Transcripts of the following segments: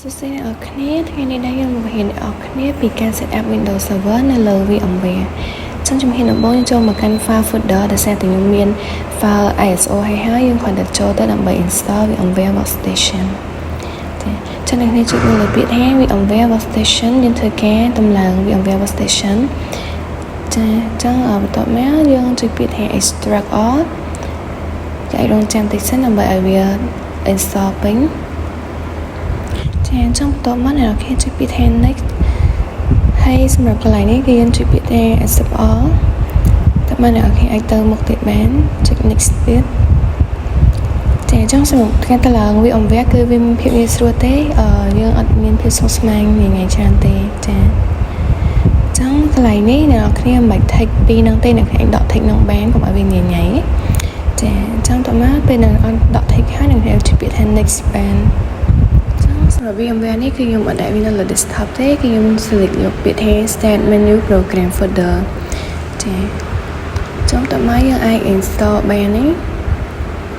សួស្តីអ្នកនរគ្នាថ្ងៃនេះដែរយើងមកបង្រៀនអ្នកនរគ្នាពីការ set up Windows Server នៅលើ VMware ចឹងជំហានដំបូងយើងចូលមកកាន់ file folder ដែលសារតែខ្ញុំមាន file ISO ហើយយើងគ្រាន់តែចូលទៅដើម្បី install VMware Workstation ចឹងអ្នកនេះចុចលើពាក្យថា VMware Workstation យើងធ្វើការតម្លើង VMware Workstation ចាចឹងបន្ទាប់មកយើងចុចពាក្យថា extract all ចាឲ្យរងចាំតិចសិនដើម្បីឲ្យវា install ពេញចាចឹងបន្ទាប់មកអ្នកនរគ្នាចុចពាក្យថា next ហើយសម្រាប់កន្លែងនេះគឺយើងចុចពាក្យថា accept all តែមកអ្នកនរគ្នាអាចទៅមុខទៀតបានចុច next ទៀតចាចឹងសម្រាប់ការតឡើង VMware គឺវាមានភាពងាយស្រួលទេយើងអត់មានភាពស្មុគស្មាញងាយច្រើនទេចាចឹងកន្លែងនេះអ្នកនរគ្នាមិនបាច់ take ពីនឹងទេអ្នកអាចដក take នឹងបានកុំឲ្យវាញ៉ៃចាចឹងតមកពេលអ្នកអត់ដក take ហើយអ្នកចុចពាក្យថា next បានសម្រាប់ VMware នេះគឺខ្ញុំអត់ដាក់វានៅលើ desktop ទេគឺខ្ញុំ select យកពាក្យថា Start Menu Program Folder ចាចុងតមកយើងអាច install បាននេះត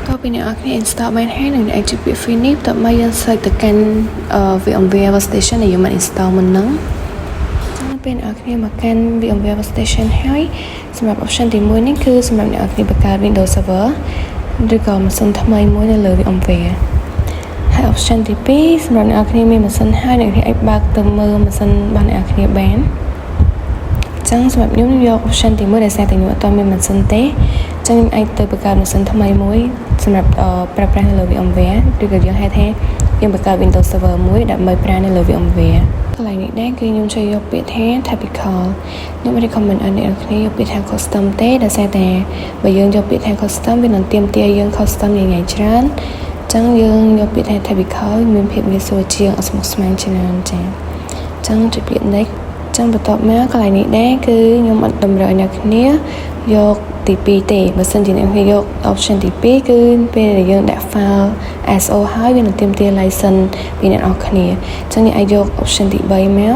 ទៅពីអ្នកនរគ្នា install បានហើយនឹងអាចចុចពាក្យ Finish តមកយើង search ទៅកាន់ VMware Workstation ដែលយើងបាន install មុនហ្នឹងពេលអ្នកនរគ្នាមកកាន់ VMware Workstation ហើយសម្រាប់ option ទី1នេះគឺសម្រាប់អ្នកនរគ្នាបង្កើត Windows Server ឬក៏ម៉ាស៊ីនថ្មីមួយនៅលើ VMwareហើយ option ទី2សម្រាប់អ្នកនរគ្នាមានម៉ាស៊ីនហើយអ្នកនរគ្នាអាចបើកទៅមើលម៉ាស៊ីនរបស់អ្នកនរគ្នាបានអញ្ចឹងសម្រាប់ខ្ញុំយក option ទី1ដែលសារតែខ្ញុំអត់មានម៉ាស៊ីនទេអញ្ចឹងខ្ញុំអាចទៅបង្កើតម៉ាស៊ីនថ្មីមួយសម្រាប់ប្រើប្រាស់នៅលើ VMware ឬក៏យើងហៅថាយើងបង្កើត Windows Server មួយដើម្បីប្រើនៅលើ VMware កន្លែងនេះដែរគឺខ្ញុំជួយយកពាក្យថា typical ខ្ញុំ recommend ឲ្យអ្នកនរគ្នាយកពាក្យថា custom ទេដោយសារតែបើយើងយកពាក្យថា custom វានឹងទាមទារយើង custom ញ៉ៃច្រើនចឹងយើងយកពាក្យថា typical មានភាពងាយស្រួលជាងអត់ស្មុគស្មាញច្រើនចាចឹងចុចពាក្យ next ចឹងបន្ទាប់មកកន្លែងនេះដែរគឺខ្ញុំអត់តម្រូវឲ្យអ្នកគ្នាយកទី2ទេបើសិនជាអ្នកគ្នាយក option ទី2គឺពេលដែលយើងដាក់ file ISO ហើយវានឹងទាមទារ license ពីអ្នកនរគ្នាចឹងយើងអាចយក option ទី3មក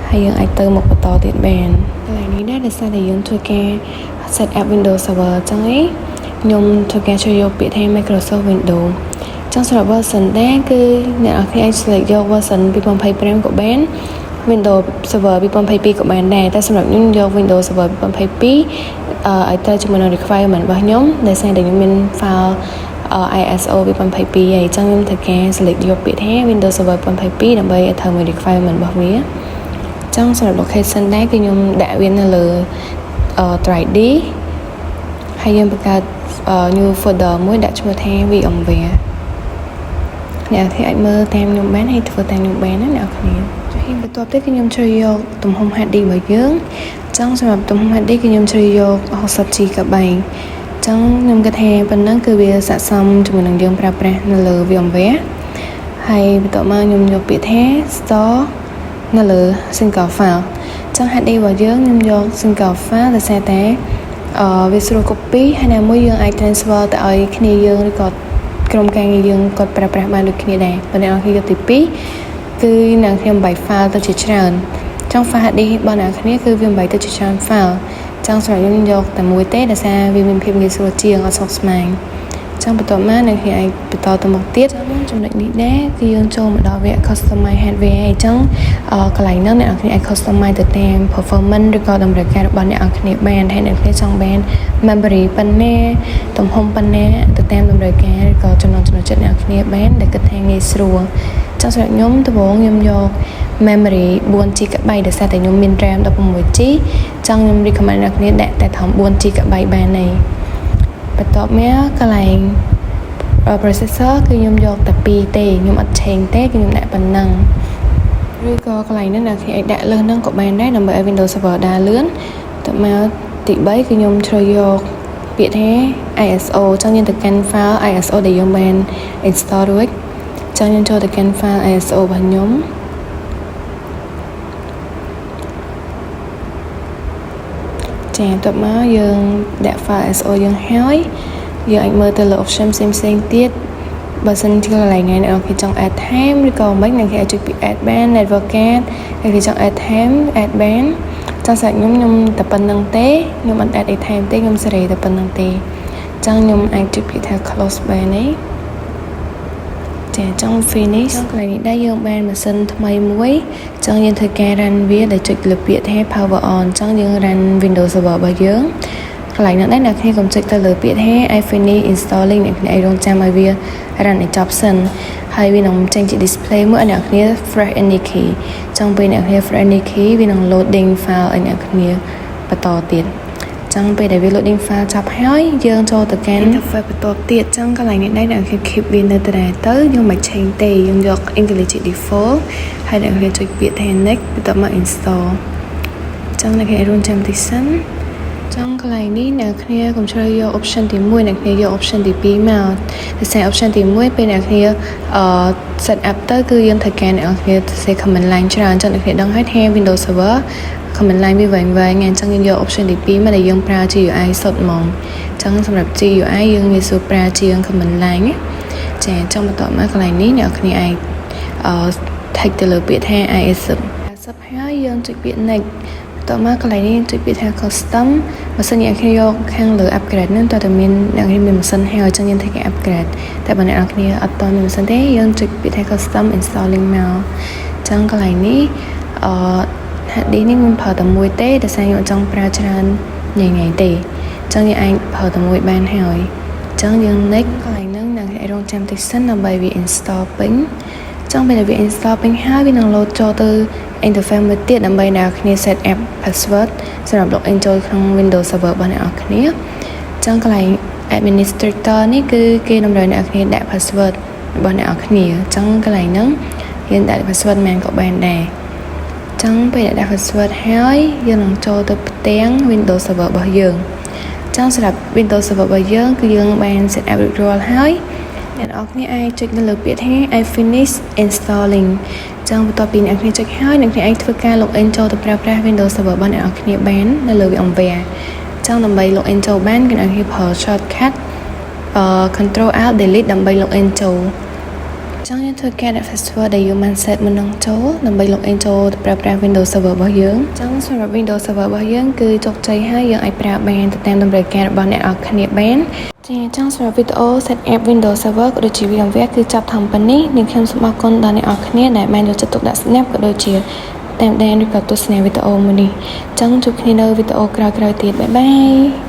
ហើយយើងអាចទៅមុខបន្តទៀតបានកន្លែងនេះដែរដោយសារតែយើងធ្វើការ set up Windows Server ចឹងឯងខ្ញុំធ្វើការជួយយកពាក្យថា Microsoft Windows ចឹងសម្រាប់ version ដែរគឺអ្នកនរគ្នាអាច select យក version 2025ក៏បាន Windows Server 2022ក៏បានដែរតែសម្រាប់ខ្ញុំយក Windows Server 2022ឲ្យទៅជាមួយនឹង requirement របស់ខ្ញុំដែលសារតែខ្ញុំមាន file ISO 2022ហើយចឹងខ្ញុំធ្វើការ select យកពាក្យថា Windows Server 2022ដើម្បីឲ្យត្រូវមួយ requirement របស់វាចឹងសម្រាប់ location ដែរគឺខ្ញុំដាក់វានៅលើ drive D ហើយយើងបង្កើត new folder មួយដាក់ឈ្មោះថា VMware អ្នកនរគ្នាអាចមើលតាមខ្ញុំបានហើយធ្វើតាមខ្ញុំបានណាអ្នកនរគ្នាហើយបន្ទាប់ទៀតគឺខ្ញុំជ្រើសយកទំហំ HD របស់យើងអញ្ចឹងសម្រាប់ទំហំ HD គឺខ្ញុំជ្រើសយក 60GB អញ្ចឹងខ្ញុំគិតថាប៉ុណ្ណឹងគឺវាស័ក្តិសមជាមួយនឹងយើងប្រើប្រាស់នៅលើ VMware ហើយបន្ទាប់មកខ្ញុំយកពាក្យថា store នៅលើ single file អញ្ចឹង HD របស់យើងខ្ញុំយក single file ដោយសារតែវាស្រួល copy ហើយណាមួយយើងអាច transfer ទៅឲ្យគ្នាយើងឬក៏ក្រុមការងារយើងគាត់ប្រើប្រាស់បានដូចគ្នាដែរប៉ុន្តែអ្នកគ្នាយកទី2គឺអ្នកខ្ញុំបាយ file ទៅជាច្រើនចង់ file HD របស់អ្នកគ្នាគឺវាមិនបាយទៅជាច្រើន file ចង់សម្រាប់ខ្ញុំយកតែមួយទេដោយសារវាមានភាពងាយស្រួលជាងអត់ស្មុគស្មាញចង់បន្ទាប់មកអ្នកគ្នាអាចបន្តទៅមុខទៀតចំណុចនេះដែរគឺយើងចូលមកដល់វគ្គ customize hardware អញ្ចឹងកន្លែងហ្នឹងអ្នកគ្នាអាច customize ទៅតាម performance ឬក៏តម្រូវការរបស់អ្នកគ្នាបានហើយអ្នកគ្នាចង់បាន memory ប៉ុណ្ណាទំហំប៉ុណ្ណាទៅតាមតម្រូវការឬក៏ចំណង់ចំណូលចិត្តអ្នកគ្នាបានដែលគិតថាងាយស្រួលចង់សម្រាប់ខ្ញុំដំបូងខ្ញុំយក memory 4GB ដោយសារតែខ្ញុំមាន RAM 16GB ចង់ខ្ញុំ recommend អ្នកគ្នាដាក់តែត្រឹម 4GB បានទេបន្ទាប់មកកន្លែង processor គឺខ្ញុំយកតែ2ទេខ្ញុំអត់ change ទេគឺខ្ញុំដាក់ប៉ុណ្ណឹងឬក៏កន្លែងហ្នឹងអ្នកគ្នាអាចដាក់លើសហ្នឹងក៏បានដែរដើម្បីឲ្យ Windows Server ដើរលឿនទៅមកទី3គឺខ្ញុំជ្រើសយកពាក្យថា ISO ចង់យើងទៅកាន់ file ISO ដែលយើងបាន install រួចចង់យើងចូលទៅកាន់ file ISO របស់ខ្ញុំចាបន្ទាប់មកយើងដាក់ file ISO យើងហើយយើងអាចមើលទៅលើ option ផ្សេងៗទៀតបើសិនជាកន្លែងណាអ្នកគេចង់ add time ឬក៏មិនអ្នកគេអាចចុចពី add បាន network card អ្នកគេចង់ add time add បានចង់សម្រាប់ខ្ញុំតែប៉ុណ្្នឹងទេខ្ញុំអត់ add time ទេខ្ញុំសេរីតែប៉ុណ្្នឹងទេអញ្ចឹងខ្ញុំអាចចុចពីថា close បានទេ ចាចង់ finish ចង់កន្លែងនេះដែរយើងបានម៉ាស៊ីនថ្មីមួយចង់យើងធ្វើការ run វាដែលចុចលើពាក្យថា power on ចង់យើង run Windows Server របស់យើងកន្លែងនោះដែរអ្នកគ្នាកុំចុចទៅលើពាក្យថា I finish installing អ្នកគ្នាឲ្យរងចាំឲ្យវា run ឲ្យចប់សិនហើយវានឹងចេញជា display មួយឲ្យអ្នកគ្នា fresh any key ចង់ពេលអ្នកគ្នា fresh any key វានឹង loading file ឲ្យអ្នកគ្នាបន្តទៀតចង់ពេលដែលវា loading file ចប់ហើយយើងចូលទៅកាន់ interface បន្តទៀតចង់កន្លែងនេះដែរអ្នកគ្នា keep វានៅតែទៅយើងមិនឆេញទេយើងយក IntelliJ default ហើយអ្នកគ្នាចុចពាក្យថា next បន្ទាប់មក install ចង់អ្នកគ្នារួមចាំតិចសិនចង់កន្លែងនេះអ្នកគ្នាកុំជ្រើសយក option ទី1អ្នកគ្នាយក option ទី2មកតែ option ទី1ពេលអ្នកគ្នាset up ទៅគឺយើងត្រូវការអ្នកគ្នាសេ command line ច្រើនចង់អ្នកគ្នាដឹងហើយថា Windows Server command line វាវែងអញ្ចឹងយើងយក option ទី2មកដែលយើងប្រើ GUI សុទ្ធហ្មងអញ្ចឹងសម្រាប់ GUI យើងងាយស្រួលប្រើជាង command line ចាចង់បន្តមកកន្លែងនេះអ្នកគ្នាអាចtake ទៅលើពាក្យថា ISP ហើយយើងចុចពាក្យ nextតមកកន្លែងនេះចុចពាក្យថា custom បើសិនអ្នកគ្នាយកខាងលើ upgrade នឹងតើមានអ្នកគ្នាមានម៉ាស៊ីនហើយអញ្ចឹងយើងធ្វើការ upgrade តែបើអ្នកគ្នាអត់តមានម៉ាស៊ីនទេយើងចុចពាក្យថា custom installing មកអញ្ចឹងកន្លែងនេះហាឌីនេះមិនប្រើតែមួយទេតែសារយើងចង់ប្រើច្រើនញ៉ៃទេអញ្ចឹងយើងអាចប្រើតែមួយបានហើយអញ្ចឹងយើង next កន្លែងហ្នឹងអ្នកគ្នារងចាំតិចសិនដើម្បីវា install ពេញចង់ពេលវា install ពេញហើយវានឹង load ចូលទៅ interface មួយទៀតដើម្បីអ្នកគ្នា set up password សម្រាប់ login ចូលក្នុង Windows Server របស់អ្នកគ្នាចង់កន្លែង administrator នេះគឺគេតម្រូវអ្នកគ្នាដាក់ password របស់អ្នកគ្នាចង់កន្លែងហ្នឹងយើងដាក់ password មិនក៏បានដែរចង់ពេលដាក់ password ហើយយើងនឹងចូលទៅផ្ទាំង Windows Server របស់យើងចង់សម្រាប់ Windows Server របស់យើងគឺយើងបាន set up រួចរាល់ហើយអ្នកនរគ្នាអាចចុចនៅលើពាក្យថា I finish installing ចង់បន្ទាប់ពីអ្នកគ្នាចុចហើយអ្នកគ្នាអាចធ្វើការ login ចូលទៅប្រើប្រាស់ Windows Server របស់អ្នកគ្នាបាននៅលើ VMware ចង់ដើម្បី login ចូលបានគឺអ្នកគ្នាប្រើ shortcut Control Alt Delete ដើម្បី login ចូលចង់យើងធ្វើការដាក់ password ដែលយើងបាន set មុននឹងចូលដើម្បី login ចូលទៅប្រើប្រាស់ Windows Server របស់យើងចង់សម្រាប់ Windows Server របស់យើងគឺជោគជ័យហើយយើងអាចប្រើបានទៅតាមតម្រូវការរបស់អ្នកគ្នាបានចាចង់សម្រាប់វីដេអូ set up Windows Server ក៏ដូចជា VMware គឺចាប់តាមប៉ុណ្នេះនាងខ្ញុំសូមអរគុណដល់អ្នកគ្នាដែលបានយកចិត្តទុកដាក់ស្ដាប់ក៏ដូចជាតាមដានឬក៏ទស្សនាវីដេអូមួយនេះចង់ជួបគ្នានៅវីដេអូក្រោយៗទៀតបាយបាយ